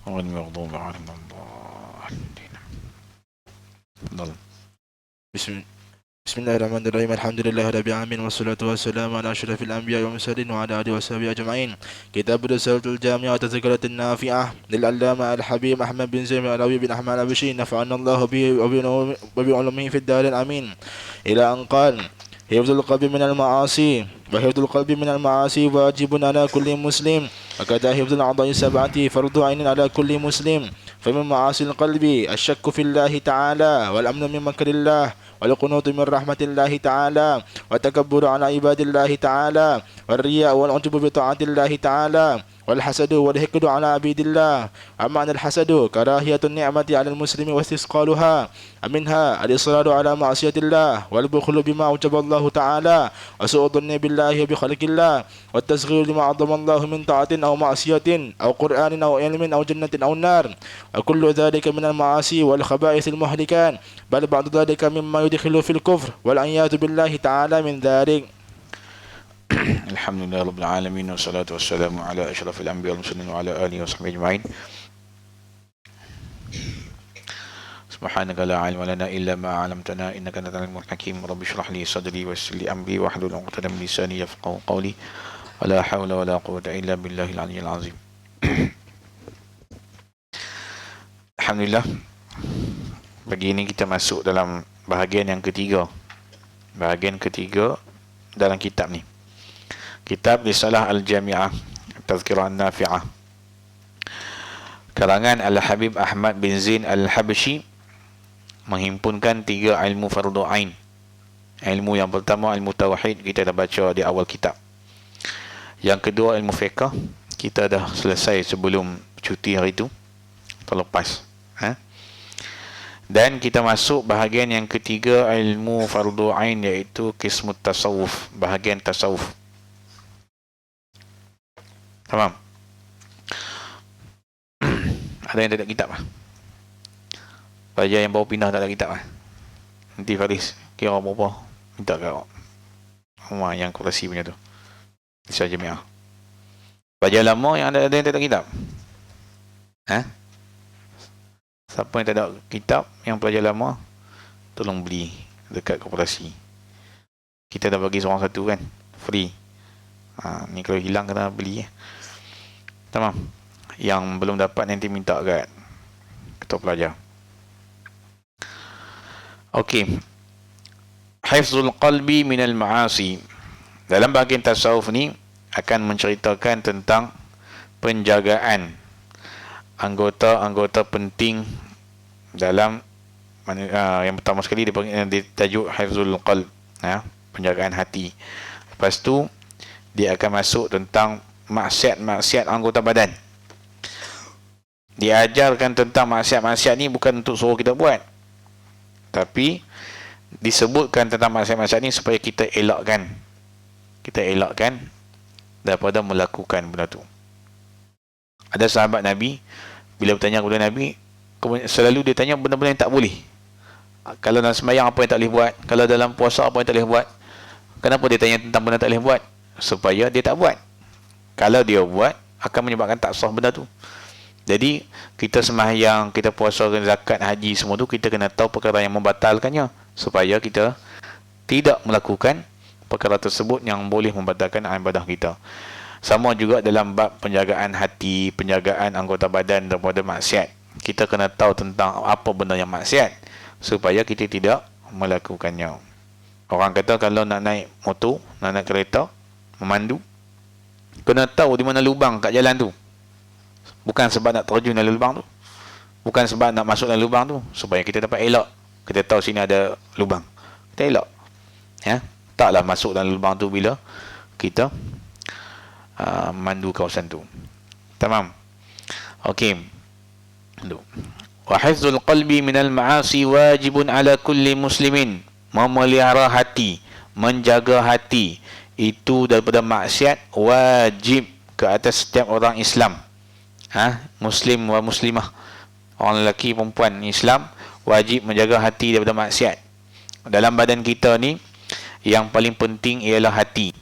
غير المغضوب عليهم ولا الضالين. تفضل. بسم الله الرحمن الرحيم. الحمد لله رب العالمين والصلاة والسلام على أشرف الأنبياء والمرسلين وعلى آله وصحبه أجمعين. كتاب الرسالة الجامعة والتذكرة النافعة للعلامة الحبيب أحمد بن زين العلوي بن أحمد البشير نفعنا الله به وبعلومه في الدار الأمين. إلى أن قال: حفظ القلب من المعاصي، وحفظ القلب من المعاصي واجب على كل مسلم، وكذا حفظ الأعضاء السبعة فرض عين على كل مسلم. فمن معاصي القلب الشك في الله تعالى، والأمن من مكر الله، والقنوط من رحمة الله تعالى، والتكبر على عباد الله تعالى، والرياء والعجب بطاعة الله تعالى، والحسد والحقد على عبيد الله. أما الحسد كراهية النعمة على المسلم واستثقالها، ومنها الإصرار على معصية الله، والبخل بما أوجب الله تعالى، وسوء الظن بالله وبخلق الله، والتصغير لما عظم الله من طاعة أو معصية أو قرآن أو علم أو جنة أو نار، وكل ذلك من المعاصي والخبائث المهلكان، بل بعض ذلك مما يدخل في الكفر والعياذ بالله تعالى من ذلك. الحمد لله رب العالمين والصلاة والسلام على أشرف الأنبياء والمرسلين وعلى آله وصحبه أجمعين. سبحانك لا علم لنا إلا ما علمتنا إنك أنت العليم الحكيم. رب اشرح لي صدري ويسر لي أمري واحلل عقدة من لساني يفقهوا قولي ولا حول ولا قوة إلا بالله العلي العظيم. Alhamdulillah, pagi ini kita masuk dalam bahagian yang ketiga. Bahagian ketiga dalam kitab ni. Kitab Risalah Al-Jami'ah Tazkirah Nafi'ah, karangan Al-Habib Ahmad bin Zain Al-Habshi, menghimpunkan 3 ilmu fardu ain. Ilmu yang pertama ilmu tauhid, kita dah baca di awal kitab. Yang kedua ilmu fiqh, kita dah selesai sebelum cuti hari itu, terlepas. Dan kita masuk bahagian yang ketiga ilmu fardu ain, iaitu qismut tasawuf, bahagian tasawuf. Tamam. Ada yang tak ada kitab lah? Pelajar yang baru pindah tak ada kitab lah? Nanti Faris kira berapa minta kat rumah yang kurasi punya tu, Risal Jamiah. Pelajar lama yang ada yang tak ada kitab? Siapa yang tak ada kitab, yang pelajar lama, tolong beli dekat koperasi. Kita dah bagi seorang satu kan, free. Ni kalau hilang kena beli. Tamam. Yang belum dapat nanti minta kat ketua pelajar. Okey. Hifzul qalbi minal ma'asi. Dalam bahagian tasawuf ni akan menceritakan tentang penjagaan anggota-anggota penting dalam yang pertama sekali ditajuk hifzul qalb, penjagaan hati. Lepas tu dia akan masuk tentang maksiat-maksiat anggota badan. Diajarkan tentang maksiat-maksiat ni bukan untuk suruh kita buat, tapi disebutkan tentang maksiat-maksiat ni supaya kita elakkan daripada melakukan benda tu. Ada sahabat Nabi, bila bertanya kepada Nabi, selalu dia tanya benda-benda yang tak boleh. Kalau dalam sembahyang apa yang tak boleh buat, kalau dalam puasa apa yang tak boleh buat. Kenapa dia tanya tentang benda tak boleh buat? Supaya dia tak buat. Kalau dia buat, akan menyebabkan tak sah benda tu. Jadi kita sembahyang, kita puasa, zakat, haji, semua tu kita kena tahu perkara yang membatalkannya, supaya kita tidak melakukan perkara tersebut yang boleh membatalkan ibadah kita. Sama juga dalam bab penjagaan hati, penjagaan anggota badan daripada maksiat. Kita kena tahu tentang apa benda yang maksiat, supaya kita tidak melakukannya. Orang kata kalau nak naik motor, nak naik kereta, memandu, kena tahu di mana lubang kat jalan tu. Bukan sebab nak terjun dalam lubang tu, bukan sebab nak masuk dalam lubang tu, supaya kita dapat elak. Kita tahu sini ada lubang, kita elak. Taklah masuk dalam lubang tu bila kita mandu kawasan tu. Tamam. Okey. Wa hifzul qalbi minal ma'asi wajibun ala kulli muslimin. Memelihara hati, menjaga hati itu daripada maksiat wajib ke atas setiap orang Islam. Muslim wa muslimah, orang lelaki perempuan Islam wajib menjaga hati daripada maksiat. Dalam badan kita ni yang paling penting ialah hati.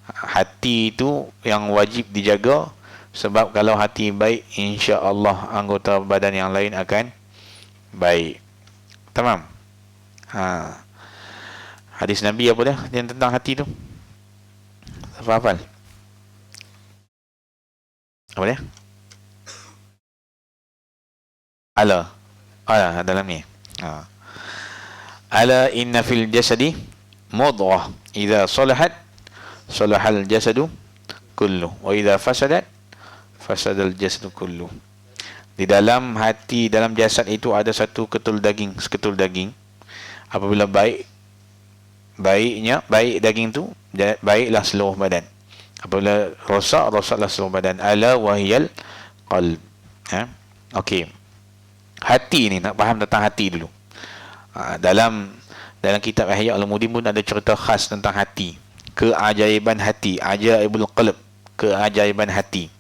Hati itu yang wajib dijaga Sebab kalau hati baik, insya-Allah anggota badan yang lain akan baik. Tamam? Ha. Hadis Nabi apa dah yang tentang hati tu? Siapa hafal? Apa dia? Ala. Ala dalam ni. Ha. Ala inna fil jasadi mudghah idza salahat salahal jasadu kullu wa idza fasadat fasadal jasadu kullu. Di dalam hati, dalam jasad itu ada satu ketul daging, seketul daging. Apabila baik daging tu, baiklah seluruh badan. Apabila rosaklah seluruh badan. Ala wahiyal qalb. Ha? Okey. Hati ni, nak faham tentang hati dulu. Dalam kitab Ihya Ulumuddin pun ada cerita khas tentang hati. Keajaiban hati, ajaibul qalb, keajaiban hati.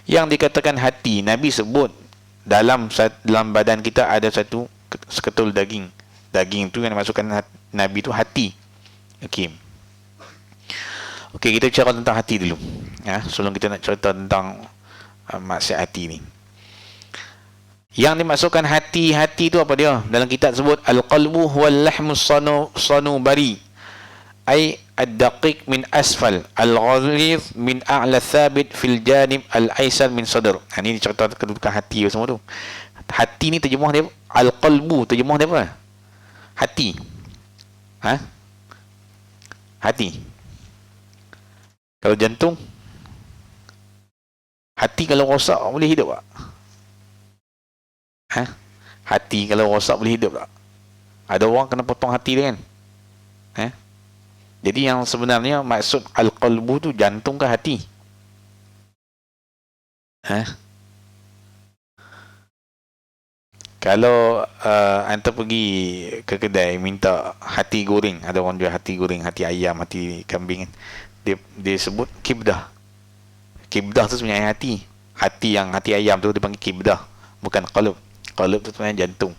Yang dikatakan hati, Nabi sebut dalam badan kita ada satu seketul daging. Daging tu yang dimasukkan Nabi tu hati. Okey. Okey, kita bicara tentang hati dulu. Ya, sebelum kita nak cerita tentang maksud hati ni. Yang dimasukkan hati tu apa dia? Dalam kitab sebut al-qalbu huwal lahmus sanubari. Ai ad-daqiq min asfal, al-ghaliz min a'la thabit fil janib al-aysar min sadr. Ini cerita kedudukan hati semua tu. Hati ni terjemah dia al-qalbu, terjemah dia apa? Hati. Ha? Hati. Kalau jantung, hati kalau rosak boleh hidup tak? Ha? Hati kalau rosak boleh hidup tak? Ada orang kena potong hati dia kan? Ha? Jadi yang sebenarnya maksud al-qalbu tu jantung ke hati? Ha? Kalau anda pergi ke kedai minta hati goreng, ada orang jual hati goreng, hati ayam, hati kambing kan? Dia sebut kibdah. Kibdah tu sebenarnya hati. Hati ayam tu dipanggil kibdah, bukan qalb. Qalb tu sebenarnya jantung.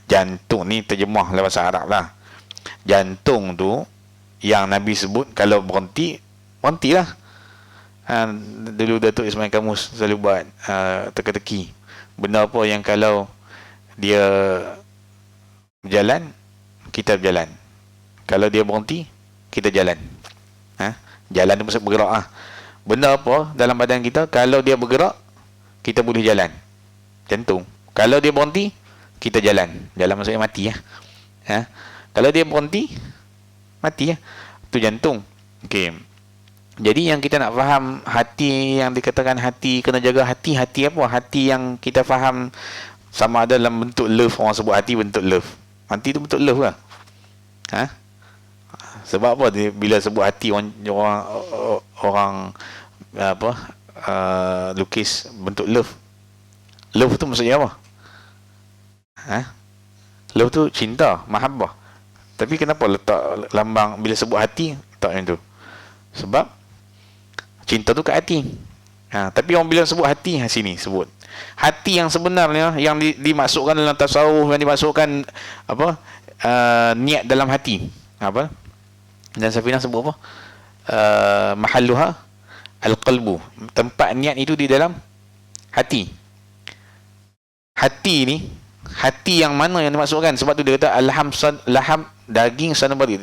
Jantung ni terjemah dalam bahasa Arab lah. Jantung tu yang Nabi sebut kalau berhentilah. Dulu Datuk Ismail Kamus selalu buat teka-teki. Benda apa yang kalau dia berjalan, kita berjalan. Kalau dia berhenti, kita jalan. Jalan tu maksud bergerak lah. Benda apa dalam badan kita, kalau dia bergerak, kita boleh jalan. Jantung. Kalau dia berhenti, kita jalan. Jalan maksudnya mati lah. Kalau dia berhenti, mati lah. Itu jantung. Okey. Jadi yang kita nak faham hati, yang dikatakan hati, kena jaga hati. Hati apa? Hati yang kita faham sama ada dalam bentuk love. Orang sebut hati bentuk love. Hati tu bentuk love lah. Sebab apa bila sebut hati orang lukis bentuk love. Love tu maksudnya apa? Love tu cinta, mahabbah. Tapi kenapa letak lambang bila sebut hati letak macam tu? Sebab cinta tu kat hati. Tapi orang bila sebut hati, sini sebut hati yang sebenarnya yang dimasukkan dalam tasawuf, yang dimasukkan niat dalam hati. Apa? Dan Safinah sebut apa? Mahalluha al-qalbu. Tempat niat itu di dalam hati. Hati ni, hati yang mana yang dimasukkan? Sebab tu dia kata laham daging sanubari.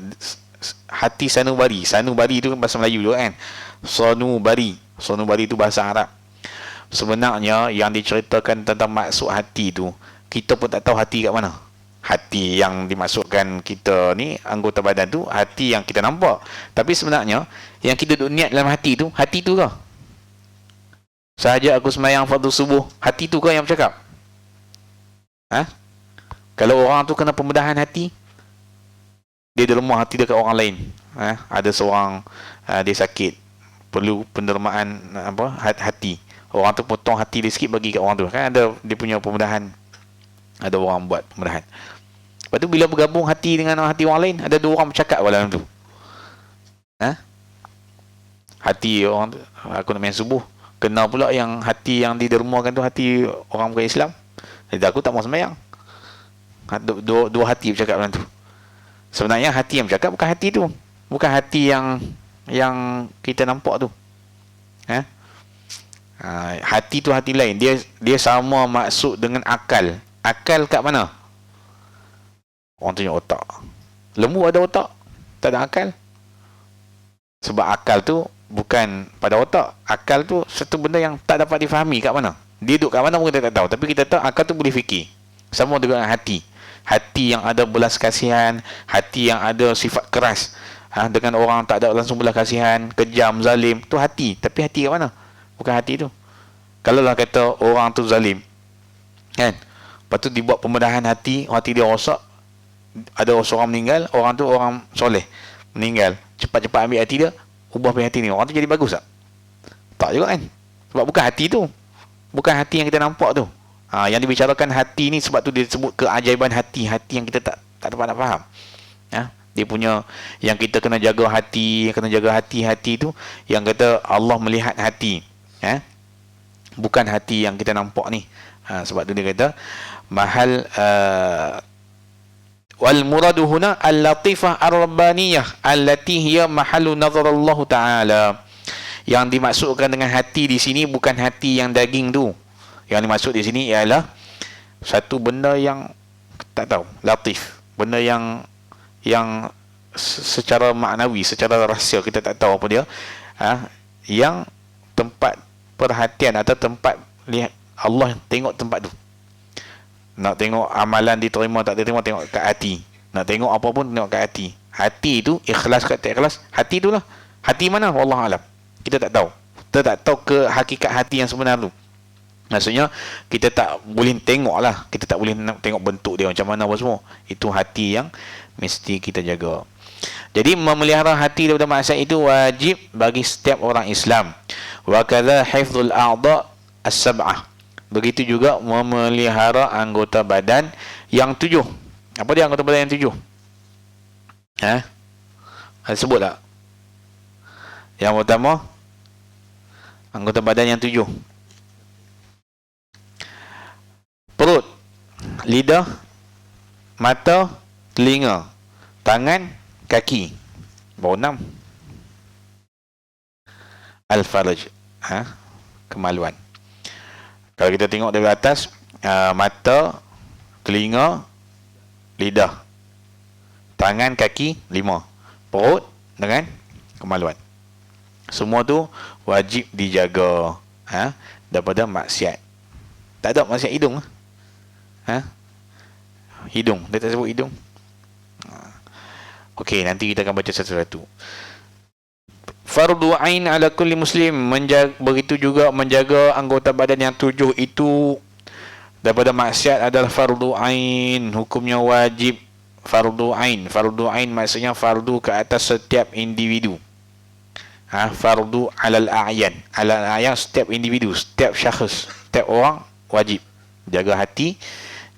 Hati sanubari. Sanubari itu kan bahasa Melayu juga kan. Sanubari itu bahasa Arab. Sebenarnya yang diceritakan tentang maksud hati tu, kita pun tak tahu hati kat mana. Hati yang dimasukkan kita ni, anggota badan tu, hati yang kita nampak. Tapi sebenarnya yang kita duk niat dalam hati tu ke? Sahaja aku sembahyang fardu subuh, hati tu ke yang bercakap? Kalau orang tu kena pembedahan hati, dia lemah hati dekat orang lain. Ada seorang dia sakit, perlu pendermaan hati. Orang tu potong hati dia sikit bagi kat orang tu. Kan ada dia punya pembedahan. Ada orang buat pembedahan. Lepas tu bila bergabung hati dengan hati orang lain, ada dua orang bercakap dalam tu. Hati orang tu, aku nak main subuh, kenal pula yang hati yang didermakan tu hati orang bukan Islam. Jadi aku tak mau sembahyang. Dua hati bercakap dalam tu. Sebenarnya hati yang bercakap bukan hati tu. Bukan hati yang kita nampak tu. Hati tu hati lain. Dia sama maksud dengan akal. Akal kat mana? Orang tunjuk otak. Lembu ada otak, tak ada akal. Sebab akal tu bukan pada otak. Akal tu satu benda yang tak dapat difahami kat mana. Dia duduk kat mana pun kita tak tahu. Tapi kita tahu akal tu boleh fikir. Sama dengan hati. Hati yang ada belas kasihan, hati yang ada sifat keras. Dengan orang tak ada langsung belas kasihan, kejam, zalim, tu hati. Tapi hati kat mana? Bukan hati tu. Kalau lah kata orang tu zalim, kan? Lepas tu dibuat pembedahan hati dia rosak. Ada seorang meninggal, orang tu orang soleh meninggal, cepat-cepat ambil hati dia, ubah punya hati ni, orang tu jadi bagus tak? Tak juga kan? Sebab bukan hati tu, bukan hati yang kita nampak tu. Yang dibicarakan hati ni, sebab tu dia sebut keajaiban hati yang kita tak dapat nak faham. Dia punya, yang kita kena jaga hati, tu, yang kata Allah melihat hati, bukan hati yang kita nampak ni. Sebab tu dia kata mahal wal muradu huna al-latifah ar-rabbaniyah allati hiya mahallu nazar Allah Ta'ala. Yang dimaksudkan dengan hati di sini bukan hati yang daging tu. Yang dimaksud di sini ialah satu benda yang tak tahu, latif, benda yang secara maknawi, secara rahsia kita tak tahu apa dia, yang tempat perhatian atau tempat lihat Allah tengok tempat tu. Nak tengok amalan diterima tak diterima, tengok kat hati. Nak tengok apa pun tengok kat hati. Hati tu ikhlas ke tak ikhlas, hati tu lah. Hati mana? Wallahu alam. Kita tak tahu. Kita tak tahu ke hakikat hati yang sebenar tu. Maksudnya kita tak boleh tengok lah. Kita tak boleh tengok bentuk dia macam mana apa semua. Itu hati yang mesti kita jaga. Jadi memelihara hati daripada maksiat itu wajib bagi setiap orang Islam. Wa kadza hifdzul a'dha as-sab'ah. Begitu juga memelihara anggota badan yang 7. Apa dia anggota badan yang 7? Ada sebut tak? Yang pertama, anggota badan yang 7. Perut, lidah, mata, telinga, tangan, kaki. Baru 6. Al-farj, kemaluan. Kalau kita tengok dari atas, mata, telinga, lidah, tangan, kaki, 5. Perut dengan kemaluan. Semua tu wajib dijaga daripada maksiat. Tak ada maksiat hidung. Hidung, dia tak sebut hidung. Okey, nanti kita akan baca satu-satu. Fardu ain ala kulli muslim, begitu juga menjaga anggota badan yang 7 itu daripada maksiat adalah fardu ain, hukumnya wajib. Fardu ain maksudnya fardu ke atas setiap individu. Fardu alal a'yan, setiap individu, setiap syakhs, setiap orang wajib jaga hati,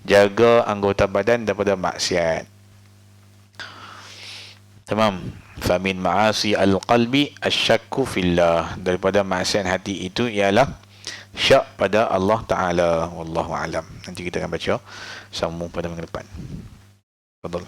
jaga anggota badan daripada maksiat. Tamam. Famin ma'asi al-qalbi asyakku fillah, daripada maksiat hati itu ialah syak pada Allah Ta'ala. Wallahu a'lam. Nanti kita akan baca sambung pada minggu depan. Fadal.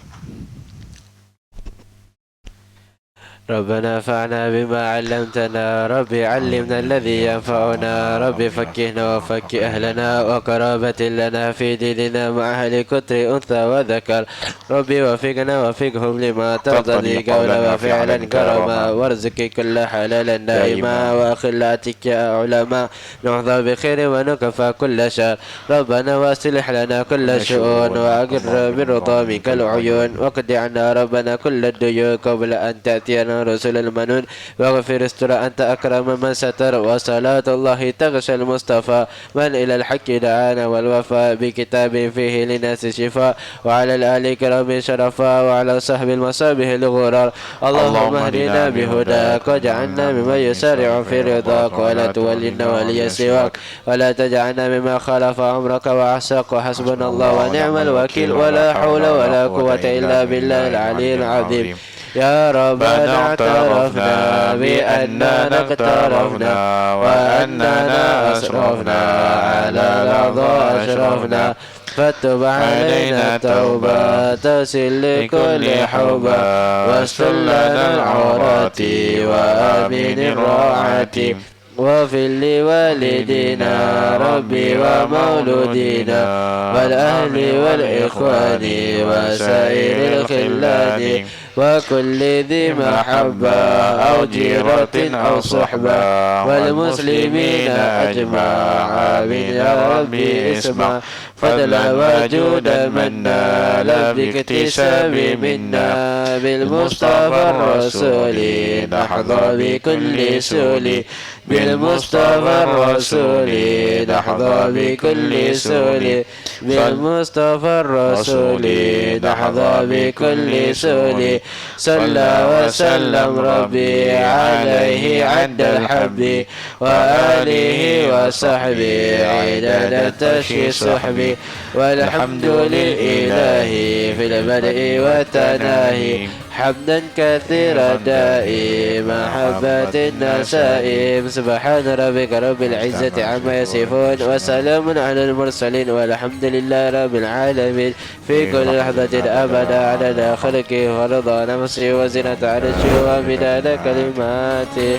ربنا انفعنا بما علمتنا ربي علمنا الذي ينفعنا ربي فكهنا وفك أهلنا وقرابة لنا في ديننا مع أهل كتر أنثى وذكر ربي وفقنا وفقهم لما ترضي قولا وفعلا كرما وارزق كل حلالا دائما وخلاتك يا علماء نحظى بخير ونكفى كل شر ربنا واصلح لنا كل شؤون وأقر بالرضا منك العيون وقد عنا ربنا كل الديون قبل أن تأتينا رسول المنون واغفر استر أنت أكرم من ستر وصلاة الله تغشى المصطفى من إلى الحق دعانا والوفاء بكتاب فيه للناس شفاء وعلى الآل كرام شرفا وعلى صحب المصابه الغرار اللهم اهدنا بهداك واجعلنا ممن يسارع في رضاك ولا تولنا ولي سواك ولا تجعلنا مما خالف أمرك وعصاك وحسبنا الله ونعم الوكيل ولا حول ولا قوة إلا بالله العلي العظيم يا ربنا اعترفنا بأننا اقترفنا وأننا أسرفنا على الأعضاء أشرفنا فتب علينا توبة تسل لكل حوبة واستر لنا العورات وآمن الراعات واغفر لوالدينا ربي ومولودينا والأهل والإخوان وسائر الخلان وكل ذي محبة أو جيرة أو صحبة والمسلمين أجمع آمين يا ربي اسمع فضلا وجودا منا لا باكتساب منا بالمصطفى الرسول نحظى بكل سول بالمصطفى الرسول نحظى بكل سول بالمصطفى الرسول نحظى بكل سول صلى وسلم ربي عليه عند الحب وآله وصحبه عدد التشي صحبي والحمد لله في البدء والتناهي حمدا كثيرا دائم محبة النسائم سبحان ربك رب العزة عما يصفون وسلام على المرسلين والحمد لله رب العالمين في كل لحظة أبدا عدد خلقه ورضا نفسه وزنة عرشه ومداد كلماته